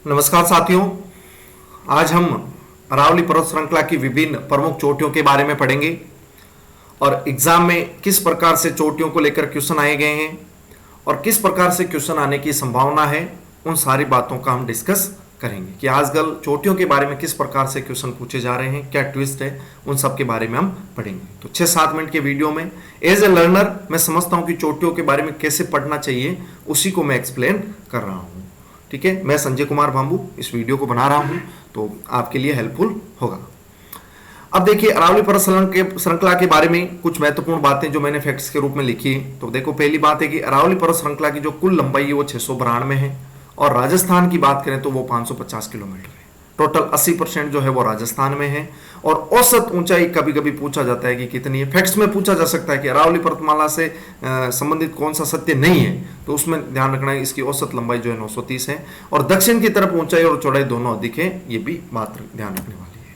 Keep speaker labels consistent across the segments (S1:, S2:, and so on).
S1: नमस्कार साथियों, आज हम अरावली पर्वत श्रृंखला की विभिन्न प्रमुख चोटियों के बारे में पढ़ेंगे और एग्जाम में किस प्रकार से चोटियों को लेकर क्वेश्चन आए गए हैं और किस प्रकार से क्वेश्चन आने की संभावना है, उन सारी बातों का हम डिस्कस करेंगे कि आजकल चोटियों के बारे में किस प्रकार से क्वेश्चन पूछे जा रहे हैं, क्या ट्विस्ट है, उन सब के बारे में हम पढ़ेंगे। तो 6-7 मिनट के वीडियो में एज ए लर्नर मैं समझता हूं कि चोटियों के बारे में कैसे पढ़ना चाहिए, उसी को मैं एक्सप्लेन कर रहा हूं। ठीक है, मैं संजय कुमार भांबू इस वीडियो को बना रहा हूं, तो आपके लिए हेल्पफुल होगा। अब देखिए, अरावली पर्वत श्रृंखला के बारे में कुछ महत्वपूर्ण बातें जो मैंने फैक्ट्स के रूप में लिखी है। तो देखो, पहली बात है कि अरावली पर्वत श्रृंखला की जो कुल लंबाई है वो 692 है और राजस्थान की बात करें तो वो 550 किलोमीटर है। टोटल 80% जो है वो राजस्थान में है और औसत ऊंचाई कभी कभी पूछा जाता है कि कितनी है। फैक्ट्स में पूछा जा सकता है कि अरावली पर्वतमाला से संबंधित कौन सा सत्य नहीं है, तो उसमें ध्यान रखना है इसकी औसत लंबाई जो है 930 है और दक्षिण की तरफ ऊंचाई और चौड़ाई दोनों अधिक है, ये भी बात ध्यान रखने वाली है।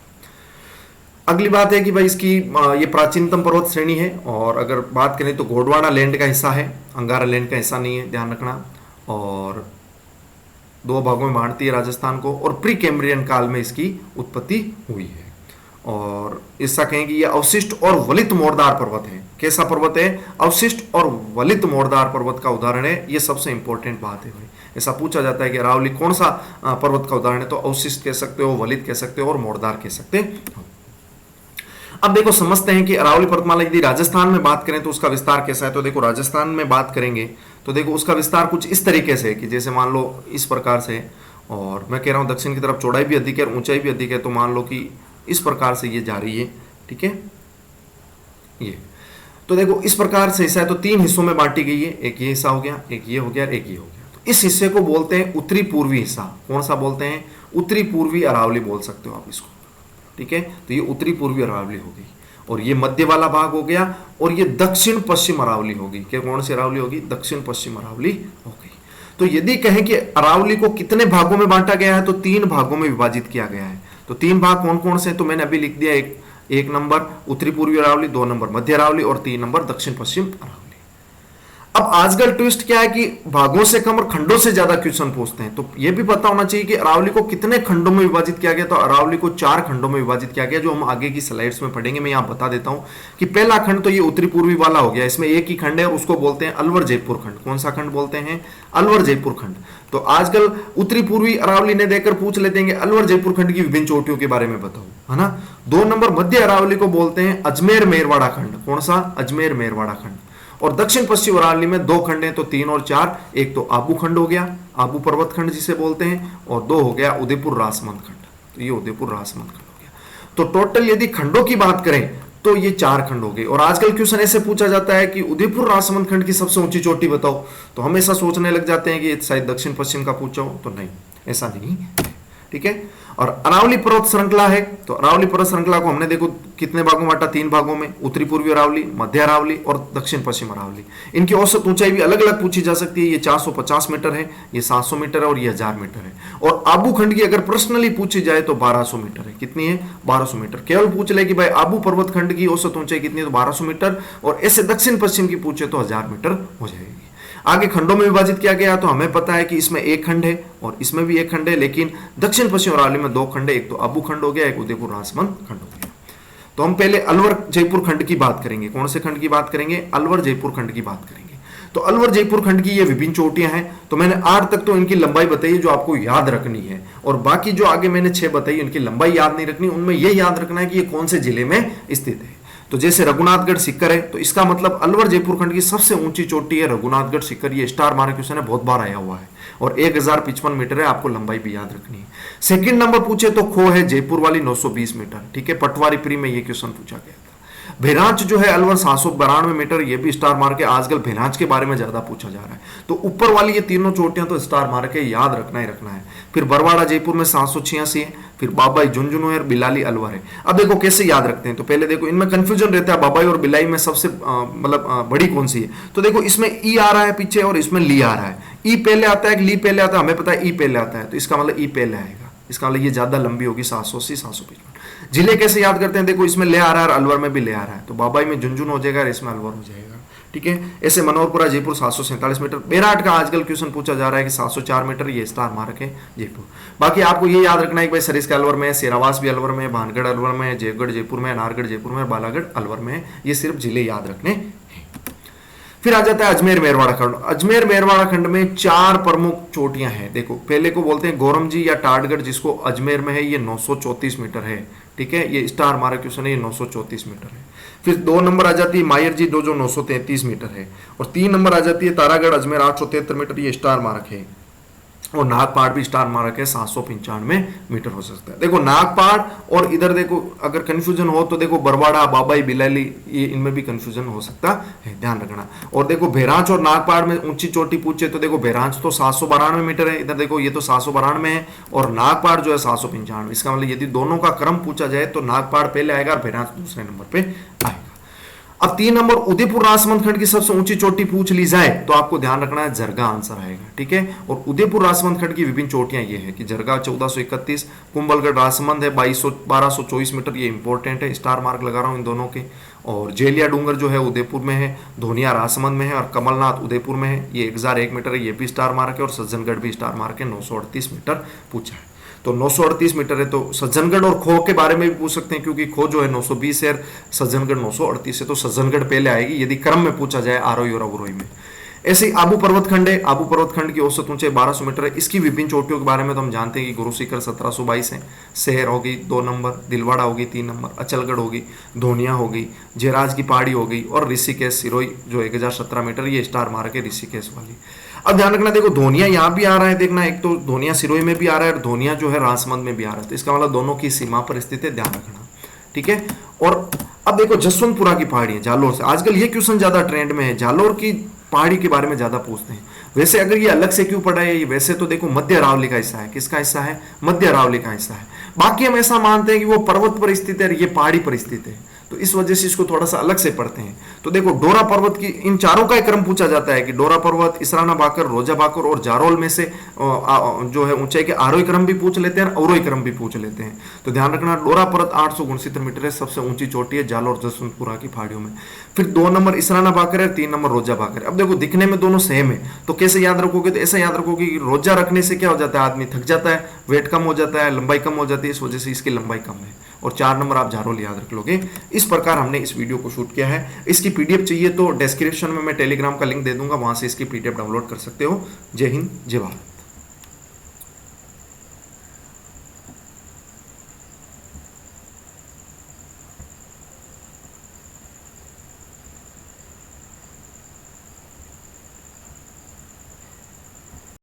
S1: अगली बात है कि भाई इसकी ये प्राचीनतम पर्वत श्रेणी है और अगर बात करें तो गोंडवाना लैंड का हिस्सा है, अंगारा लैंड का हिस्सा नहीं है, ध्यान रखना। और 2 भागों में बांटती है राजस्थान को और प्री कैम्ब्रियन काल में इसकी उत्पत्ति हुई है। और ऐसा कहें कि यह अवशिष्ट और वलित मोड़दार पर्वत है। कैसा पर्वत है? अवशिष्ट और वलित मोड़दार पर्वत का उदाहरण है। यह सबसे इंपॉर्टेंट बात है भाई। ऐसा पूछा जाता है कि अरावली कौन सा पर्वत का उदाहरण है, तो अवशिष्ट कह सकते हो, वलित कह सकते हो और मोड़दार कह सकते हो। अब देखो, समझते हैं कि अरावली पर्वतमाला यदि राजस्थान में बात करें तो उसका विस्तार कैसा है। तो देखो, राजस्थान में बात करेंगे तो देखो उसका विस्तार कुछ इस तरीके से है कि जैसे मान लो इस प्रकार से, और मैं कह रहा हूं दक्षिण की तरफ चौड़ाई भी अधिक है और ऊंचाई भी अधिक है, तो मान लो कि इस प्रकार से ये जा रही है। ठीक है, ये तो देखो इस प्रकार से हिस्सा है, तो 3 हिस्सों में बांटी गई है। एक ये हिस्सा हो गया, एक ये हो गया, एक ये हो गया। तो इस हिस्से को बोलते हैं उत्तरी पूर्वी हिस्सा। कौन सा बोलते हैं? उत्तरी पूर्वी अरावली बोल सकते हो आप इसको। ठीक है, तो ये उत्तरी पूर्वी अरावली हो गई और ये मध्य वाला भाग हो गया और ये दक्षिण पश्चिम अरावली होगी। क्या कौन सी अरावली होगी? दक्षिण पश्चिम अरावली हो गई। तो यदि कहें कि अरावली को कितने भागों में बांटा गया है, तो 3 भागों में विभाजित किया गया है। तो 3 भाग कौन कौन से? तो मैंने अभी लिख दिया, एक नंबर उत्तरी पूर्वी अरावली, 2 नंबर मध्य अरावली और 3 नंबर दक्षिण पश्चिम अरावली। अब आजकल ट्विस्ट क्या है कि भागों से कम और खंडों से ज्यादा क्वेश्चन पूछते हैं। तो यह भी पता होना चाहिए कि अरावली को कितने खंडों में विभाजित किया गया। तो अरावली को 4 खंडों में विभाजित किया गया, जो हम आगे की स्लाइड्स में पढ़ेंगे। मैं यहां बता देता हूं कि पहला खंड तो ये उत्तरी पूर्वी वाला हो गया, इसमें एक ही खंड है और उसको बोलते हैं अलवर जयपुर खंड। कौन सा खंड बोलते हैं? अलवर जयपुर खंड। तो आजकल उत्तरी पूर्वी अरावली ने देकर पूछ लेते हैं अलवर जयपुर खंड की विभिन्न चोटियों के बारे में बताओ, है ना। 2 नंबर मध्य अरावली को बोलते हैं अजमेर मेरवाड़ा खंड। कौन सा? अजमेर मेरवाड़ा खंड। और दक्षिण पश्चिम अरावली में 2 खंड हैं, तो 3 और 4। एक तो आबू खंड हो गया, आबू पर्वत खंड जिसे बोलते हैं, और 2 हो गया उदयपुर रासमंद खंड। तो ये उदयपुर रासमंद खंड हो गया। तो टोटल यदि खंडों की बात करें तो ये 4 खंड हो गए। और आजकल क्वेश्चन ऐसे पूछा जाता है कि उदयपुर रासमंद खंड की सबसे ऊंची चोटी बताओ, तो हमेशा सोचने लग जाते हैं कि शायद दक्षिण पश्चिम का पूछा हो, तो नहीं, ऐसा नहीं। ठीक है, और अरावली पर्वत श्रृंखला है, तो अरावली पर्वत श्रृंखला को हमने देखो कितने भागों में बांटा? 3 भागों में, उत्तरी पूर्वी अरावली, मध्य अरावली और दक्षिण पश्चिम अरावली। इनकी औसत ऊंचाई भी अलग अलग पूछी जा सकती है। ये 450 मीटर है, ये 700 मीटर है और ये 1000 मीटर है। और आबू खंड की अगर पर्सनली पूछी जाए तो 1200 मीटर है। कितनी है? 1200 मीटर। केवल पूछ ले कि भाई आबू पर्वत खंड की औसत ऊंचाई कितनी है, तो 1200 मीटर, और ऐसे दक्षिण पश्चिम की पूछे तो 1000 मीटर हो जाएगी। आगे खंडों में विभाजित किया गया, तो हमें पता है कि इसमें 1 खंड है और इसमें भी 1 खंड है, लेकिन दक्षिण पश्चिम अरावली में 2 खंड है। एक तो आबू खंड हो गया, एक उदयपुर रासमंद खंड हो गया। तो हम पहले अलवर जयपुर खंड की बात करेंगे। कौन से खंड की बात करेंगे? अलवर जयपुर खंड की बात करेंगे। तो अलवर जयपुर खंड की ये विभिन्न चोटियां हैं। तो मैंने 8 तक तो इनकी लंबाई बताई जो आपको याद रखनी है, और बाकी जो आगे मैंने 6 बताई इनकी लंबाई याद नहीं रखनी, उनमें यह याद रखना है कि ये कौन से जिले में स्थित है। तो जैसे रघुनाथगढ़ सीकर है, तो इसका मतलब अलवर जयपुर खंड की सबसे ऊंची चोटी है रघुनाथगढ़ सीकर। ये स्टार मार्क क्वेश्चन है, बहुत बार आया हुआ है, और 1055 मीटर है। आपको लंबाई भी याद रखनी है। सेकंड नंबर पूछे तो खो है जयपुर वाली 920 मीटर। ठीक है, पटवारी प्री में ये क्वेश्चन पूछा गया था। भेरांच जो है अलवर 792 मीटर, ये भी स्टार मार्क है। आजकल भेरांच के बारे में ज्यादा पूछा जा रहा है। तो ऊपर वाली ये तीनों चोटियां तो स्टार मार्क है, याद रखना ही रखना है। फिर बरवाड़ा जयपुर में 786 है, फिर बाबाई झुंझुनू है और बिलाली अलवर है। अब देखो कैसे याद रखते हैं, तो पहले देखो इनमें कंफ्यूजन रहता है, बाबाई और बिलाई में सबसे मतलब बड़ी कौन सी है। तो देखो इसमें ई आ रहा है पीछे और इसमें ली आ रहा है। ई पहले आता है कि ली पहले आता है? हमें पता है ई पहले आता है, तो इसका मतलब ई पहले आएगा। इसका मतलब ये ज्यादा लंबी होगी, 780 755। जिले कैसे याद करते हैं? देखो इसमें ले आ रहा है और अलवर में भी ले आ रहा है, तो बाबाई में झुंझुनू हो जाएगा और इसमें अलवर हो जाएगा। ठीक है। ऐसे मनोहरपुरा जयपुर 747 मीटर। बेराट का आजकल क्वेश्चन पूछा जा रहा है कि 704 मीटर, ये स्टार मार्क है जयपुर। बाकी आपको ये याद रखना है कि भाई सरिस्का अलवर में है, सेरावास भी अलवर में है, भानगढ़ अलवर में है, जयगढ़ जयपुर में है, नारगढ़ जयपुर में है, बालागढ़ अलवर में है। ये सिर्फ जिले याद रखने हैं। फिर आ जाता है अजमेर मेरवाड़ा खंड। अजमेर मेरवाड़ा खंड में 4 प्रमुख चोटियां हैं। देखो पहले को बोलते हैं गोरमजी या टाटगढ़, जिसको अजमेर में है, ये 934 मीटर है। ठीक है, ये स्टार मार्क क्वेश्चन है, ये 934 मीटर है। फिर 2 नंबर आ जाती है मायर जी जो 933 मीटर है। और 3 नंबर आ जाती है तारागढ़ अजमेर 873 मीटर, ये स्टार मार्क है। और नागपाड़ भी स्टार मार्क है, 795 मीटर हो सकता है। देखो नागपाड़ और इधर देखो अगर कंफ्यूजन हो तो देखो बरवाड़ा, बाबाई, बिलाली, ये इनमें भी कंफ्यूजन हो सकता है, ध्यान रखना। और देखो बहरांच और नागपाड़ में ऊंची चोटी पूछे तो देखो बहरांच तो 792 मीटर है, इधर देखो ये तो 792 है, और नागपाड़ जो है 795। इसका मतलब यदि दोनों का क्रम पूछा जाए तो नागपाड़ पहले आएगा और बहरांच दूसरे नंबर पे आएगा। अब 3 नंबर उदयपुर राजसमंद खंड की सबसे ऊंची चोटी पूछ ली जाए तो आपको ध्यान रखना है जरगा आंसर आएगा। ठीक है, और उदयपुर राजसमंद खंड की विभिन्न चोटियां ये है कि जरगा 1431, कुंभलगढ़ राजसमंद है 1224 मीटर, ये इंपॉर्टेंट है, स्टार मार्क लगा रहा हूं इन दोनों के। और जेलिया डूंगर जो है उदयपुर में है, धोनिया राजसमंद में है, और कमलनाथ उदयपुर में है, ये 1001 मीटर है, ये भी स्टार मार्क है। और सज्जनगढ़ भी स्टार मार्क है, 938 मीटर पूछा है। तो 938 मीटर है। तो सज्जनगढ़ और खो के बारे में भी पूछ सकते हैं, क्योंकि खो जो है 920 है, सज्जनगढ़ 938 है, तो सज्जनगढ़ पहले आएगी यदि क्रम में पूछा जाए आरोही और अवरोही में। ऐसे ही आबू पर्वत खंड है। आबू पर्वत खंड की औसत ऊंचाई 1200 मीटर है। इसकी विभिन्न चोटियों के बारे में तो हम जानते हैं कि गुरु शिखर 1722 है, शहर होगी 2 नंबर, दिलवाड़ा होगी 3 नंबर, अचलगढ़ होगी, धोनिया होगी, जयराज की पहाड़ी होगी, और ऋषिकेश सिरोही जो 1017 मीटर, ये स्टार मार्क है ऋषिकेश वाली। अब ध्यान रखना, देखो धोनिया यहाँ भी आ रहा है, देखना एक तो धोनिया सिरोही में भी आ रहा है और धोनिया जो है राजसमंद में भी आ रहा है, तो इसका मतलब दोनों की सीमा पर स्थित है, ध्यान रखना। ठीक है, और अब देखो जसवंतपुरा की पहाड़ी है जालोर से। आजकल ये क्वेश्चन ज्यादा ट्रेंड में है, जालोर की पहाड़ी के बारे में ज्यादा पूछते हैं। वैसे अगर ये अलग से क्यों पढ़ा है, ये वैसे तो देखो मध्य अरावली का हिस्सा है। किसका हिस्सा है? मध्य अरावली का हिस्सा है। बाकी हम ऐसा मानते हैं कि वो पर्वत पर स्थित है और ये पहाड़ी पर स्थित है, तो इस वजह से इसको थोड़ा सा अलग से पढ़ते हैं। तो देखो डोरा पर्वत की, इन चारों का एक क्रम पूछा जाता है कि डोरा पर्वत, इसराना भाकर, रोजा भाकर और जारोल में से जो है ऊंचाई के आरोही क्रम भी पूछ लेते हैं और अवरोही क्रम भी पूछ लेते हैं। तो ध्यान रखना, डोरा पर्वत 869 मीटर है, सबसे ऊंची चोटी है जालोर जसवंतपुरा की पहाड़ियों में। फिर 2 नंबर इसराना भाकर है, 3 नंबर रोजा भाकर है। अब देखो दिखने में दोनों सेम है, तो कैसे याद रखोगे? तो ऐसा याद रखोगे कि रोजा रखने से क्या हो जाता है, आदमी थक जाता है, वेट कम हो जाता है, लंबाई कम हो जाती है, इस वजह से इसकी लंबाई कम है। और 4 नंबर आप जारोल याद रख लोगे। इस प्रकार हमने इस वीडियो को शूट किया है। इसकी पीडीएफ चाहिए तो डिस्क्रिप्शन में मैं टेलीग्राम का लिंक दे दूंगा, वहां से इसकी पीडीएफ डाउनलोड कर सकते हो। जय हिंद, जय भारत।